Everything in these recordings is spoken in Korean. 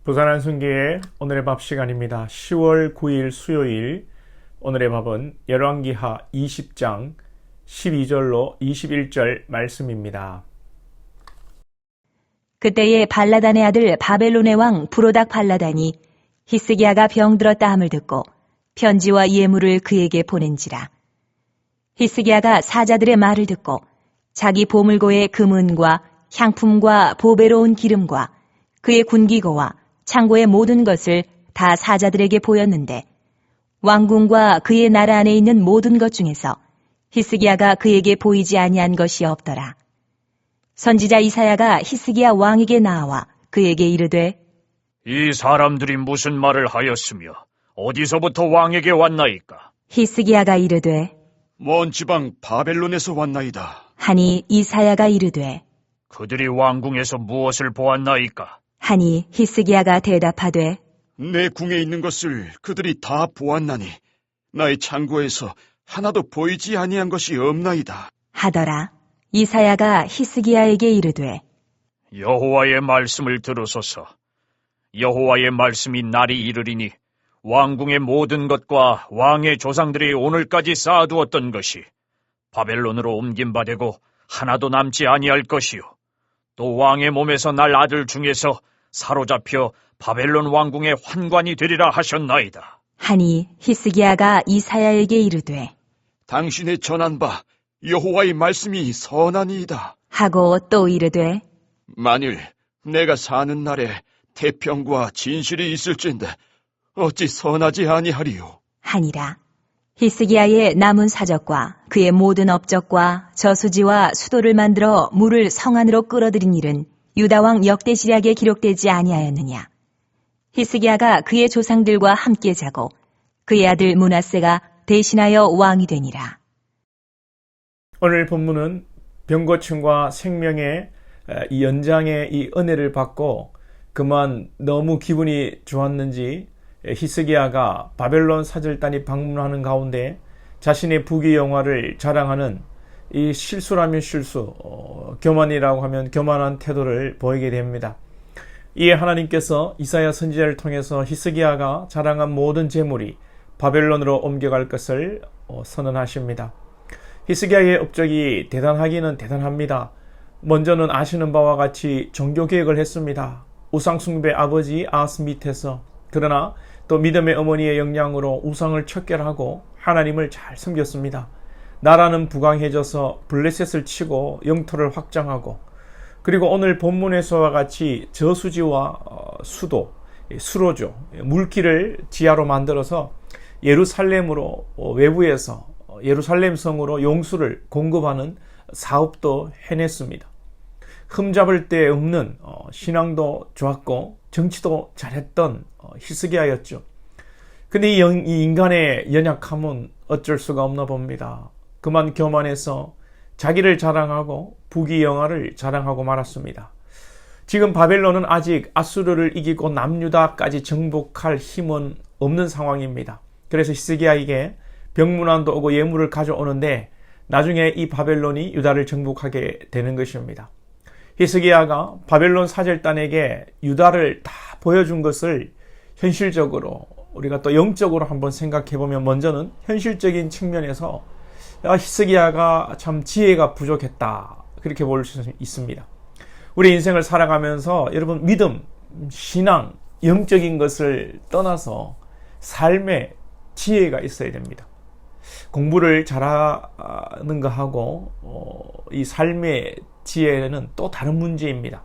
부산 한순기의 오늘의 밥 시간입니다. 10월 9일 수요일 오늘의 밥은 열왕기하 20장 12절로 21절 말씀입니다. 그때에 발라단의 아들 바벨론의 왕 부로닥 발라단이 히스기야가 병들었다 함을 듣고 편지와 예물을 그에게 보낸지라. 히스기야가 사자들의 말을 듣고 자기 보물고의 금은과 향품과 보배로운 기름과 그의 군기고와 창고의 모든 것을 다 사자들에게 보였는데 왕궁과 그의 나라 안에 있는 모든 것 중에서 히스기야가 그에게 보이지 아니한 것이 없더라. 선지자 이사야가 히스기야 왕에게 나와 그에게 이르되 이 사람들이 무슨 말을 하였으며 어디서부터 왕에게 왔나이까? 히스기야가 이르되 먼 지방 바벨론에서 왔나이다. 하니 이사야가 이르되 그들이 왕궁에서 무엇을 보았나이까? 하니 히스기야가 대답하되 내 궁에 있는 것을 그들이 다 보았나니 나의 창고에서 하나도 보이지 아니한 것이 없나이다. 하더라. 이사야가 히스기야에게 이르되 여호와의 말씀을 들으소서. 여호와의 말씀이 날이 이르리니 왕궁의 모든 것과 왕의 조상들이 오늘까지 쌓아두었던 것이 바벨론으로 옮김바되고 하나도 남지 아니할 것이요. 또 왕의 몸에서 날 아들 중에서 사로잡혀 바벨론 왕궁의 환관이 되리라 하셨나이다. 하니 히스기야가 이사야에게 이르되 당신의 전한 바 여호와의 말씀이 선하니이다. 하고 또 이르되 만일 내가 사는 날에 태평과 진실이 있을진데 어찌 선하지 아니하리요. 하니라. 히스기야의 남은 사적과 그의 모든 업적과 저수지와 수도를 만들어 물을 성 안으로 끌어들인 일은 유다왕 역대시략에 기록되지 아니하였느냐. 히스기야가 그의 조상들과 함께 자고 그의 아들 므낫세가 대신하여 왕이 되니라. 오늘 본문은 병고침과 생명의 이 연장의 이 은혜를 받고 그만 너무 기분이 좋았는지 히스기야가 바벨론 사절단이 방문하는 가운데 자신의 부귀영화를 자랑하는 이 실수라면 실수, 교만이라고 하면 교만한 태도를 보이게 됩니다. 이에 하나님께서 이사야 선지자를 통해서 히스기야가 자랑한 모든 재물이 바벨론으로 옮겨갈 것을 선언하십니다. 히스기야의 업적이 대단하기는 대단합니다. 먼저는 아시는 바와 같이 종교개혁을 했습니다. 우상숭배 아버지 아스 밑에서. 그러나 또 믿음의 어머니의 영향으로 우상을 척결하고 하나님을 잘 섬겼습니다. 나라는 부강해져서 블레셋을 치고 영토를 확장하고, 그리고 오늘 본문에서와 같이 저수지와 수도, 수로죠, 물길을 지하로 만들어서 예루살렘으로 외부에서 예루살렘 성으로 용수를 공급하는 사업도 해냈습니다. 흠잡을 데 없는 신앙도 좋았고 정치도 잘했던 히스기야였죠. 근데 이 인간의 연약함은 어쩔 수가 없나 봅니다. 그만 교만해서 자기를 자랑하고 부귀영화를 자랑하고 말았습니다. 지금 바벨론은 아직 아수르를 이기고 남유다까지 정복할 힘은 없는 상황입니다. 그래서 히스기야에게 병문안도 오고 예물을 가져오는데 나중에 이 바벨론이 유다를 정복하게 되는 것입니다. 히스기야가 바벨론 사절단에게 유다를 다 보여준 것을 현실적으로 우리가 또 영적으로 한번 생각해 보면 먼저는 현실적인 측면에서 히스기야가 참 지혜가 부족했다, 그렇게 볼 수 있습니다. 우리 인생을 살아가면서 여러분 믿음, 신앙, 영적인 것을 떠나서 삶에 지혜가 있어야 됩니다. 공부를 잘하는 것하고 이 삶의 지혜는 또 다른 문제입니다.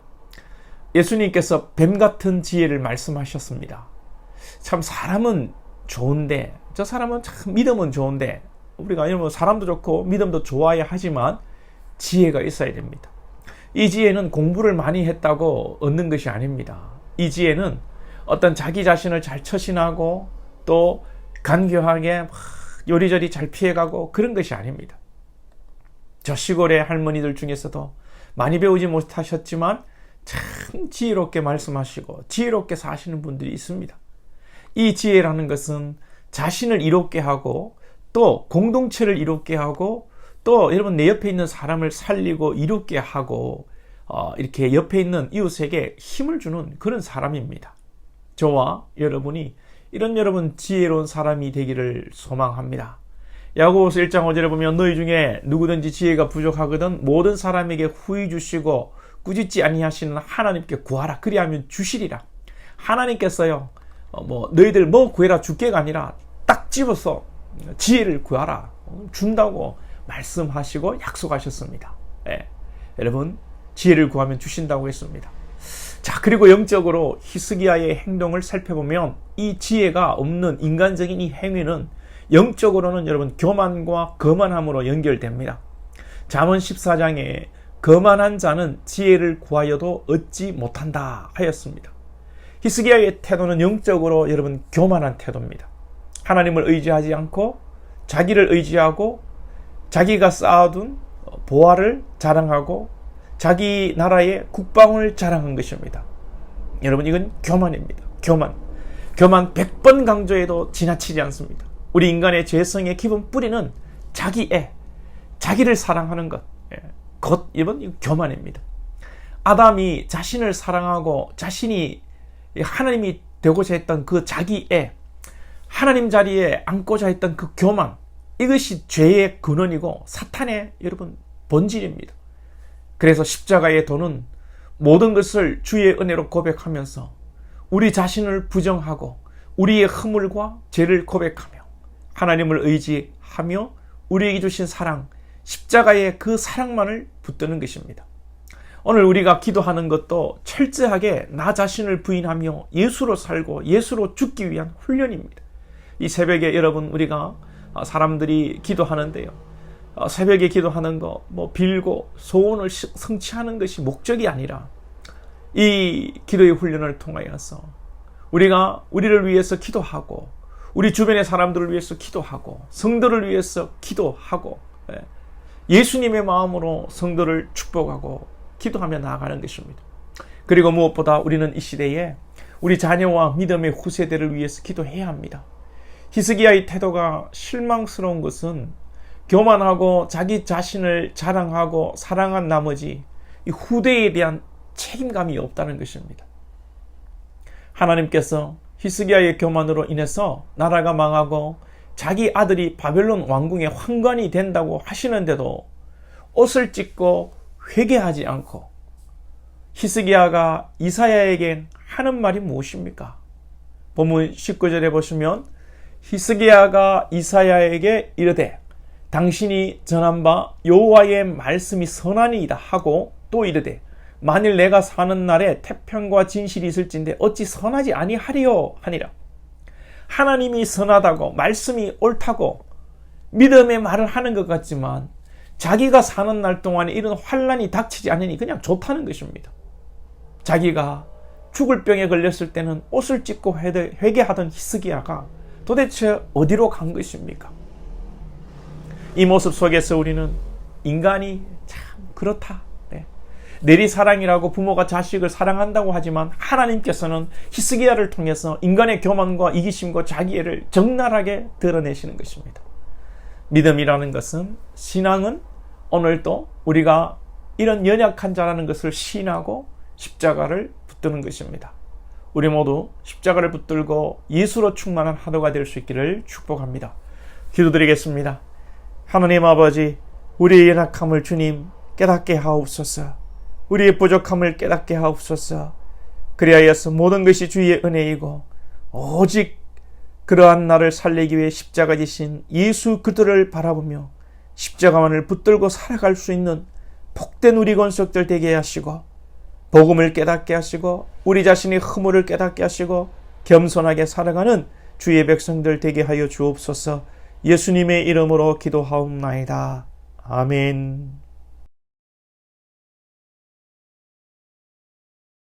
예수님께서 뱀 같은 지혜를 말씀하셨습니다. 참 사람은 좋은데, 저 사람은 참 믿음은 좋은데, 우리가 이런 사람도 좋고 믿음도 좋아야 하지만 지혜가 있어야 됩니다. 이 지혜는 공부를 많이 했다고 얻는 것이 아닙니다. 이 지혜는 어떤 자기 자신을 잘 처신하고 또 간교하게 요리조리 잘 피해가고 그런 것이 아닙니다. 저 시골의 할머니들 중에서도 많이 배우지 못하셨지만 참 지혜롭게 말씀하시고 지혜롭게 사시는 분들이 있습니다. 이 지혜라는 것은 자신을 이롭게 하고 또 공동체를 이롭게 하고 또 여러분 내 옆에 있는 사람을 살리고 이롭게 하고 이렇게 옆에 있는 이웃에게 힘을 주는 그런 사람입니다. 저와 여러분이 이런 여러분 지혜로운 사람이 되기를 소망합니다. 야고보서 1장 5절에 보면 너희 중에 누구든지 지혜가 부족하거든 모든 사람에게 후히 주시고 꾸짖지 아니하시는 하나님께 구하라. 그리하면 주시리라. 하나님께서요, 너희들 뭐 구해라 줄게가 아니라 딱 집어서 지혜를 구하라. 준다고 말씀하시고 약속하셨습니다. 예, 여러분 지혜를 구하면 주신다고 했습니다. 자, 그리고 영적으로 히스기야의 행동을 살펴보면 이 지혜가 없는 인간적인 이 행위는 영적으로는 여러분 교만과 거만함으로 연결됩니다. 잠언 14장에 거만한 자는 지혜를 구하여도 얻지 못한다 하였습니다. 히스기야의 태도는 영적으로 여러분 교만한 태도입니다. 하나님을 의지하지 않고 자기를 의지하고 자기가 쌓아둔 보화를 자랑하고 자기 나라의 국방을 자랑한 것입니다. 여러분 이건 교만입니다. 교만 100번 강조해도 지나치지 않습니다. 우리 인간의 죄성의 기본 뿌리는 자기애, 자기를 사랑하는 것, 이건 교만입니다. 아담이 자신을 사랑하고 자신이 하나님이 되고자 했던 그 자기애, 하나님 자리에 앉고자 했던 그 교만, 이것이 죄의 근원이고 사탄의 여러분 본질입니다. 그래서 십자가의 도는 모든 것을 주의 은혜로 고백하면서 우리 자신을 부정하고 우리의 허물과 죄를 고백하며 하나님을 의지하며 우리에게 주신 사랑, 십자가의 그 사랑만을 붙드는 것입니다. 오늘 우리가 기도하는 것도 철저하게 나 자신을 부인하며 예수로 살고 예수로 죽기 위한 훈련입니다. 이 새벽에 여러분 우리가 사람들이 기도하는데요, 새벽에 기도하는 거 빌고 소원을 성취하는 것이 목적이 아니라 이 기도의 훈련을 통하여서 우리가 우리를 위해서 기도하고 우리 주변의 사람들을 위해서 기도하고 성도를 위해서 기도하고 예수님의 마음으로 성도를 축복하고 기도하며 나아가는 것입니다. 그리고 무엇보다 우리는 이 시대에 우리 자녀와 믿음의 후세대를 위해서 기도해야 합니다. 히스기야의 태도가 실망스러운 것은 교만하고 자기 자신을 자랑하고 사랑한 나머지 이 후대에 대한 책임감이 없다는 것입니다. 하나님께서 히스기야의 교만으로 인해서 나라가 망하고 자기 아들이 바벨론 왕궁의 환관이 된다고 하시는데도 옷을 찢고 회개하지 않고 히스기야가 이사야에게 하는 말이 무엇입니까? 본문 19절에 보시면 히스기야가 이사야에게 이르되 당신이 전한 바 여호와의 말씀이 선하니이다 하고 또 이르되 만일 내가 사는 날에 태평과 진실이 있을진데 어찌 선하지 아니하리요 하니라. 하나님이 선하다고 말씀이 옳다고 믿음의 말을 하는 것 같지만 자기가 사는 날 동안에 이런 환난이 닥치지 않으니 그냥 좋다는 것입니다. 자기가 죽을 병에 걸렸을 때는 옷을 찢고 회개하던 히스기야가 도대체 어디로 간 것입니까? 이 모습 속에서 우리는 인간이 참 그렇다. 내리사랑이라고 부모가 자식을 사랑한다고 하지만 하나님께서는 히스기야를 통해서 인간의 교만과 이기심과 자기애를 적나라하게 드러내시는 것입니다. 믿음이라는 것은, 신앙은 오늘도 우리가 이런 연약한 자라는 것을 시인하고 십자가를 붙드는 것입니다. 우리 모두 십자가를 붙들고 예수로 충만한 하루가 될 수 있기를 축복합니다. 기도드리겠습니다. 하나님 아버지, 우리의 연약함을 주님 깨닫게 하옵소서. 우리의 부족함을 깨닫게 하옵소서. 그리하여서 모든 것이 주의 은혜이고 오직 그러한 나를 살리기 위해 십자가 지신 예수 그리스도를 바라보며 십자가만을 붙들고 살아갈 수 있는 복된 우리 권속들 되게 하시고 복음을 깨닫게 하시고 우리 자신의 허물을 깨닫게 하시고 겸손하게 살아가는 주의 백성들 되게 하여 주옵소서. 예수님의 이름으로 기도하옵나이다. 아멘.